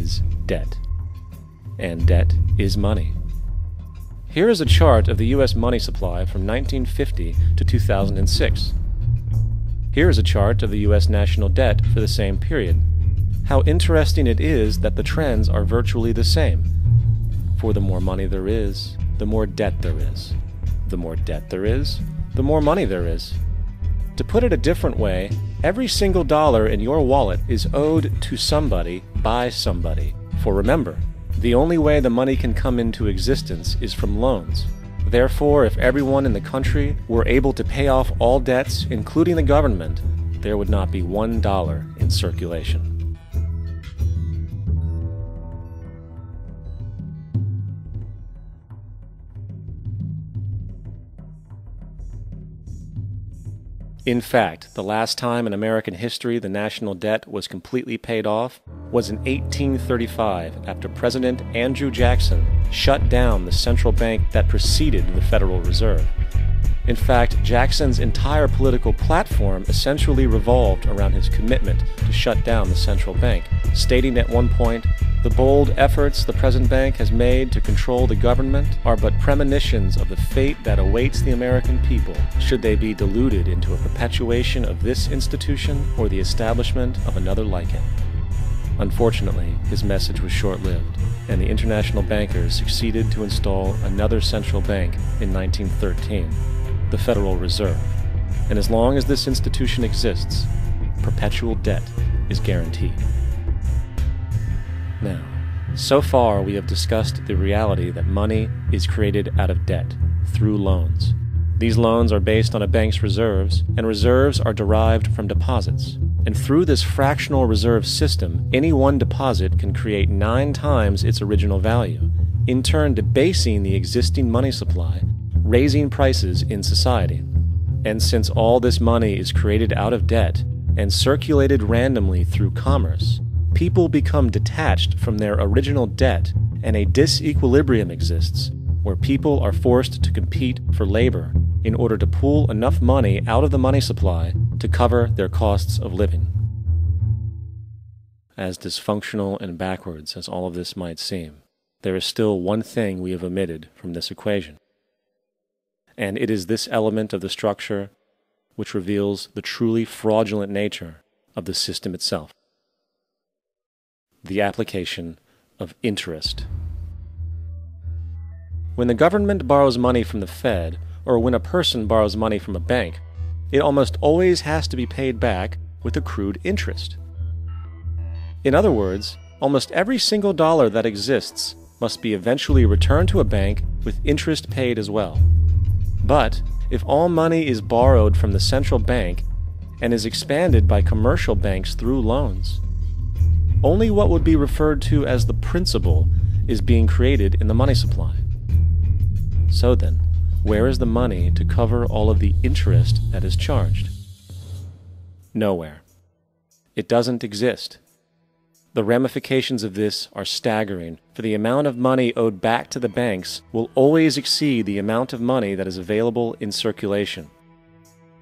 is debt. And debt is money. Here is a chart of the U.S. money supply from 1950 to 2006. Here is a chart of the U.S. national debt for the same period. How interesting it is that the trends are virtually the same. For the more money there is, the more debt there is. The more debt there is, the more money there is. To put it a different way, every single dollar in your wallet is owed to somebody by somebody. For remember, the only way the money can come into existence is from loans. Therefore, if everyone in the country were able to pay off all debts, including the government, there would not be $1 in circulation. In fact, the last time in American history the national debt was completely paid off was in 1835 after President Andrew Jackson shut down the central bank that preceded the Federal Reserve. In fact, Jackson's entire political platform essentially revolved around his commitment to shut down the central bank, stating at one point, "The bold efforts the present bank has made to control the government are but premonitions of the fate that awaits the American people, should they be deluded into a perpetuation of this institution or the establishment of another like it." Unfortunately, his message was short-lived, and the international bankers succeeded to install another central bank in 1913, the Federal Reserve. And as long as this institution exists, perpetual debt is guaranteed. Now, so far we have discussed the reality that money is created out of debt, through loans. These loans are based on a bank's reserves, and reserves are derived from deposits. And through this fractional reserve system, any one deposit can create 9 times its original value, in turn debasing the existing money supply, raising prices in society. And since all this money is created out of debt and circulated randomly through commerce, people become detached from their original debt, and a disequilibrium exists where people are forced to compete for labor in order to pool enough money out of the money supply to cover their costs of living. As dysfunctional and backwards as all of this might seem, there is still one thing we have omitted from this equation. And it is this element of the structure which reveals the truly fraudulent nature of the system itself: the application of interest. When the government borrows money from the Fed, or when a person borrows money from a bank, it almost always has to be paid back with accrued interest. In other words, almost every single dollar that exists must be eventually returned to a bank with interest paid as well. But if all money is borrowed from the central bank and is expanded by commercial banks through loans, only what would be referred to as the principal is being created in the money supply. So then, where is the money to cover all of the interest that is charged? Nowhere. It doesn't exist. The ramifications of this are staggering, for the amount of money owed back to the banks will always exceed the amount of money that is available in circulation.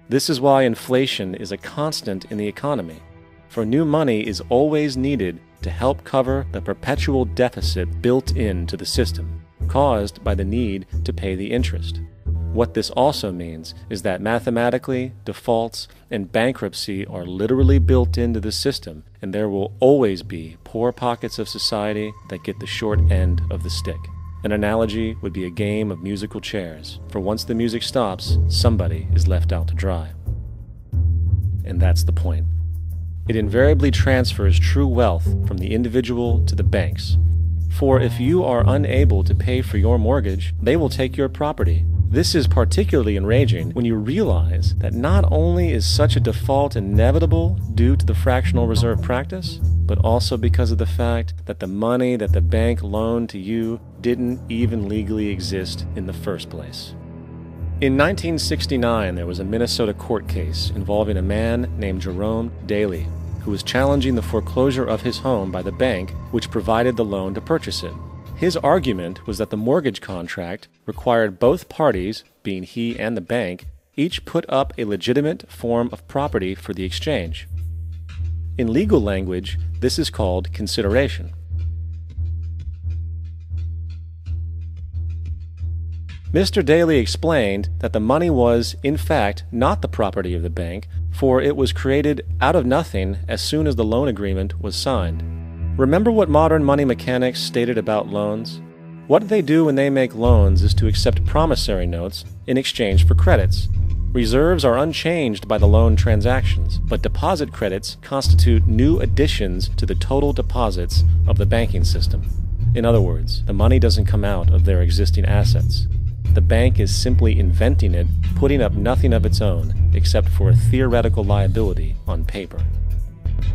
This is why inflation is a constant in the economy, for new money is always needed to help cover the perpetual deficit built into the system, caused by the need to pay the interest. What this also means is that mathematically, defaults and bankruptcy are literally built into the system, and there will always be poor pockets of society that get the short end of the stick. An analogy would be a game of musical chairs, for once the music stops, somebody is left out to dry. And that's the point. It invariably transfers true wealth from the individual to the banks. For if you are unable to pay for your mortgage, they will take your property. This is particularly enraging when you realize that not only is such a default inevitable due to the fractional reserve practice, but also because of the fact that the money that the bank loaned to you didn't even legally exist in the first place. In 1969, there was a Minnesota court case involving a man named Jerome Daly, who was challenging the foreclosure of his home by the bank which provided the loan to purchase it. His argument was that the mortgage contract required both parties, being he and the bank, each put up a legitimate form of property for the exchange. In legal language, this is called consideration. Mr. Daly explained that the money was, in fact, not the property of the bank, for it was created out of nothing as soon as the loan agreement was signed. Remember what modern money mechanics stated about loans? What they do when they make loans is to accept promissory notes in exchange for credits. Reserves are unchanged by the loan transactions, but deposit credits constitute new additions to the total deposits of the banking system. In other words, the money doesn't come out of their existing assets. The bank is simply inventing it, putting up nothing of its own, except for a theoretical liability on paper.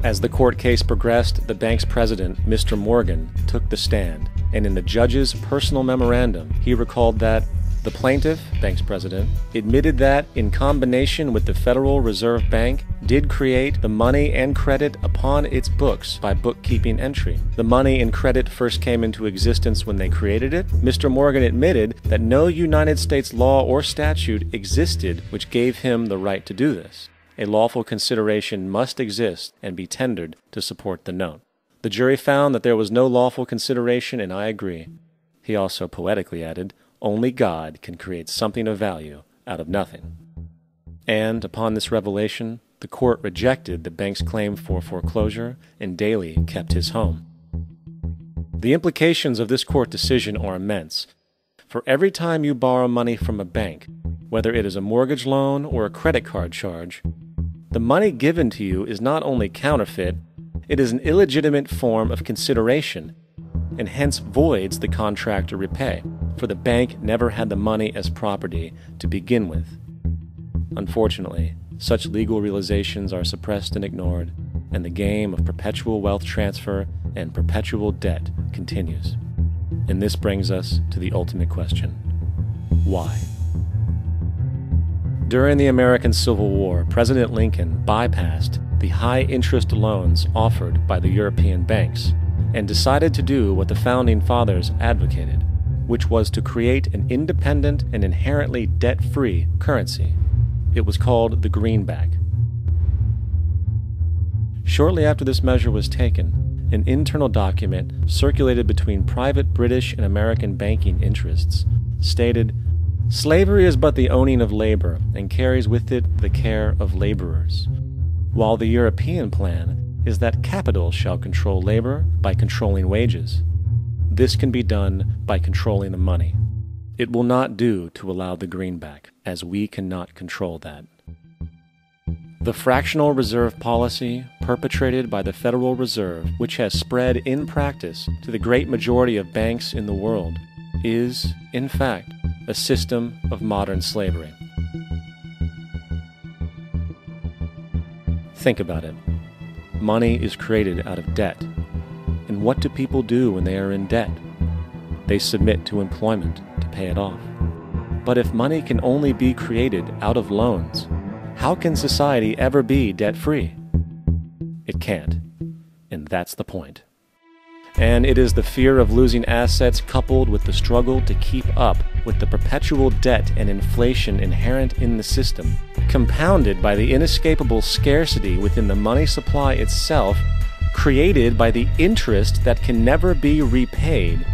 As the court case progressed, the bank's president, Mr. Morgan, took the stand, and in the judge's personal memorandum, he recalled that the plaintiff, bank's president, admitted that, in combination with the Federal Reserve Bank, did create the money and credit upon its books by bookkeeping entry. The money and credit first came into existence when they created it. Mr. Morgan admitted that no United States law or statute existed which gave him the right to do this. A lawful consideration must exist and be tendered to support the note. The jury found that there was no lawful consideration, and I agree. He also poetically added, "Only God can create something of value out of nothing." And upon this revelation, the court rejected the bank's claim for foreclosure, and Daly kept his home. The implications of this court decision are immense. For every time you borrow money from a bank, whether it is a mortgage loan or a credit card charge, the money given to you is not only counterfeit, it is an illegitimate form of consideration, and hence voids the contract to repay, for the bank never had the money as property to begin with. Unfortunately, such legal realizations are suppressed and ignored, and the game of perpetual wealth transfer and perpetual debt continues. And this brings us to the ultimate question: why? During the American Civil War, President Lincoln bypassed the high-interest loans offered by the European banks and decided to do what the Founding Fathers advocated, which was to create an independent and inherently debt-free currency. It was called the greenback. Shortly after this measure was taken, an internal document circulated between private British and American banking interests stated, "Slavery is but the owning of labor, and carries with it the care of laborers, while the European plan is that capital shall control labor by controlling wages. This can be done by controlling the money. It will not do to allow the greenback, as we cannot control that." The fractional reserve policy perpetrated by the Federal Reserve, which has spread in practice to the great majority of banks in the world, is, in fact, a system of modern slavery. Think about it. Money is created out of debt. And what do people do when they are in debt? They submit to employment to pay it off. But if money can only be created out of loans, how can society ever be debt-free? It can't. And that's the point. And it is the fear of losing assets coupled with the struggle to keep up with the perpetual debt and inflation inherent in the system, compounded by the inescapable scarcity within the money supply itself, created by the interest that can never be repaid,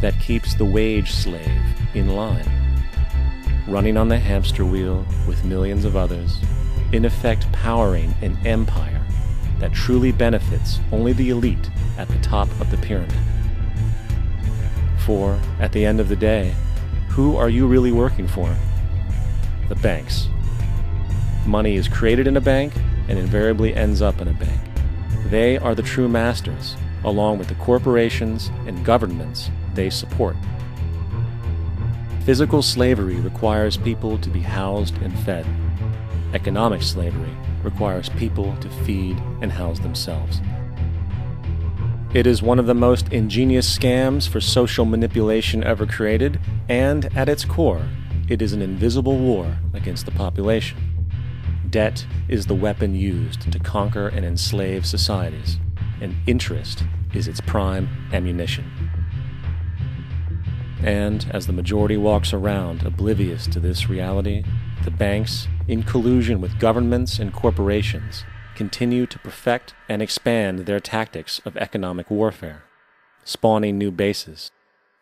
that keeps the wage slave in line, running on the hamster wheel with millions of others, in effect powering an empire that truly benefits only the elite at the top of the pyramid. For, at the end of the day, who are you really working for? The banks. Money is created in a bank and invariably ends up in a bank. They are the true masters, along with the corporations and governments they support. Physical slavery requires people to be housed and fed. Economic slavery requires people to feed and house themselves. It is one of the most ingenious scams for social manipulation ever created, and at its core, it is an invisible war against the population. Debt is the weapon used to conquer and enslave societies, and interest is its prime ammunition. And as the majority walks around oblivious to this reality, the banks, in collusion with governments and corporations, continue to perfect and expand their tactics of economic warfare, spawning new bases,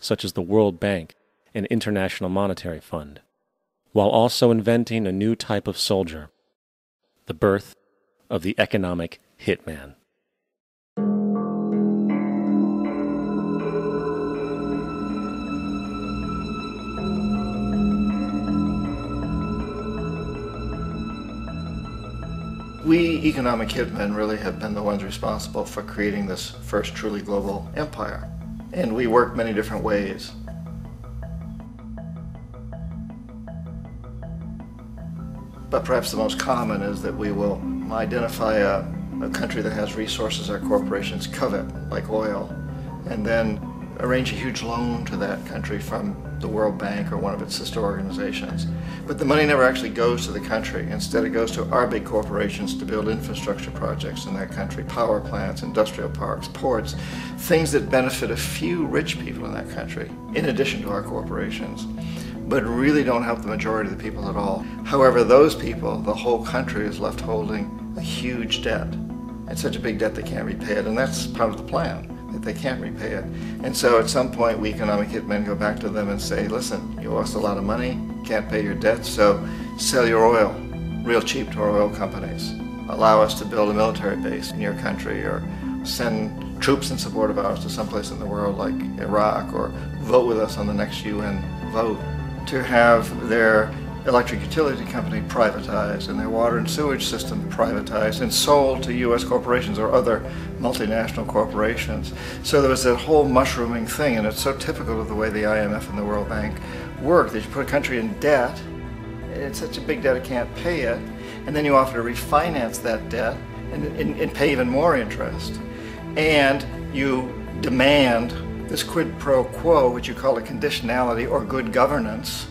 such as the World Bank, and International Monetary Fund, while also inventing a new type of soldier, the birth of the economic hitman. We economic hitmen really have been the ones responsible for creating this first truly global empire. And we work many different ways. But perhaps the most common is that we will identify a country that has resources our corporations covet, like oil, and then arrange a huge loan to that country from the World Bank or one of its sister organizations. But the money never actually goes to the country. Instead, it goes to our big corporations to build infrastructure projects in that country, power plants, industrial parks, ports, things that benefit a few rich people in that country, in addition to our corporations, but really don't help the majority of the people at all. However, those people, the whole country is left holding a huge debt. It's such a big debt they can't repay it, and that's part of the plan, that they can't repay it. And so at some point, we economic hitmen go back to them and say, listen, you owe us a lot of money, can't pay your debt, so sell your oil real cheap to our oil companies. Allow us to build a military base in your country, or send troops in support of ours to someplace in the world like Iraq, or vote with us on the next UN vote. To have their electric utility company privatized and their water and sewage system privatized and sold to U.S. corporations or other multinational corporations. So there was that whole mushrooming thing, and it's so typical of the way the IMF and the World Bank work, that you put a country in debt, it's such a big debt it can't pay it, and then you offer to refinance that debt and pay even more interest. And you demand this quid pro quo, which you call a conditionality or good governance,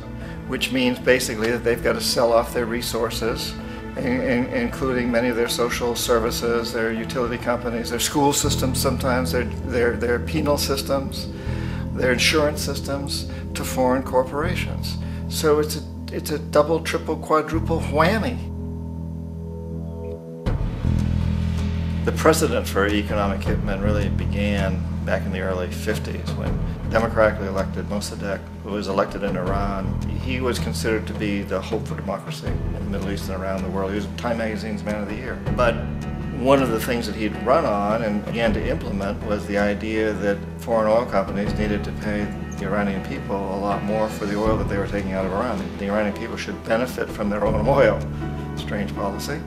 which means basically that they've got to sell off their resources, including many of their social services, their utility companies, their school systems sometimes, their penal systems, their insurance systems, to foreign corporations. So it's a double, triple, quadruple whammy. The precedent for economic hitmen really began back in the early 50s when democratically elected Mossadegh, who was elected in Iran, he was considered to be the hope for democracy in the Middle East and around the world. He was Time Magazine's Man of the Year. But one of the things that he'd run on and began to implement was the idea that foreign oil companies needed to pay the Iranian people a lot more for the oil that they were taking out of Iran. The Iranian people should benefit from their own oil. Strange policy.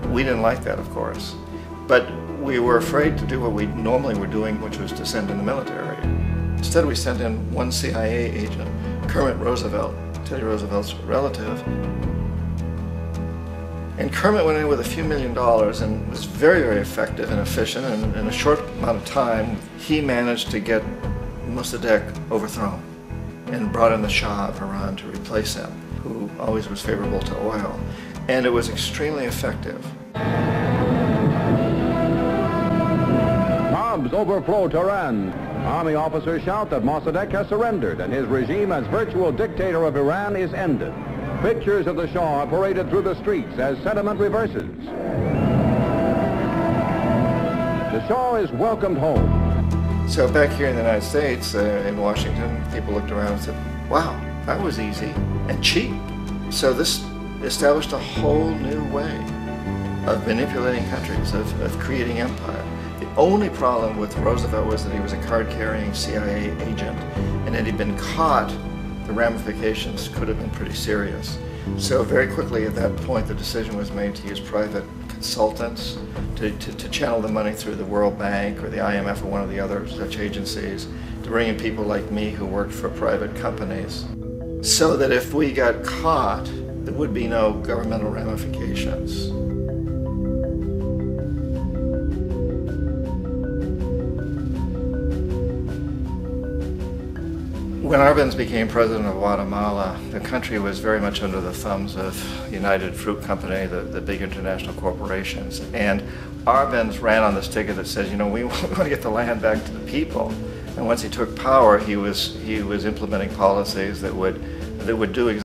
We didn't like that, of course. But we were afraid to do what we normally were doing, which was to send in the military. Instead, we sent in one CIA agent, Kermit Roosevelt, Teddy Roosevelt's relative. And Kermit went in with a few $1 million and was very, very effective and efficient. And in a short amount of time, he managed to get Mossadegh overthrown and brought in the Shah of Iran to replace him, who always was favorable to oil. And it was extremely effective. Mobs overflow Tehran. Army officers shout that Mossadegh has surrendered and his regime as virtual dictator of Iran is ended. Pictures of the Shah are paraded through the streets as sentiment reverses. The Shah is welcomed home. So back here in the United States, in Washington, people looked around and said, wow, that was easy and cheap. So this established a whole new way of manipulating countries, of creating empire. The only problem with Roosevelt was that he was a card-carrying CIA agent, and had he been caught, the ramifications could have been pretty serious. So very quickly at that point, the decision was made to use private consultants to channel the money through the World Bank or the IMF or one of the other such agencies, to bring in people like me who worked for private companies, so that if we got caught, there would be no governmental ramifications. When Arbenz became president of Guatemala, the country was very much under the thumbs of United Fruit Company, the big international corporations. And Arbenz ran on this ticket that says, you know, we want to get the land back to the people. And once he took power, he was implementing policies that would do exactly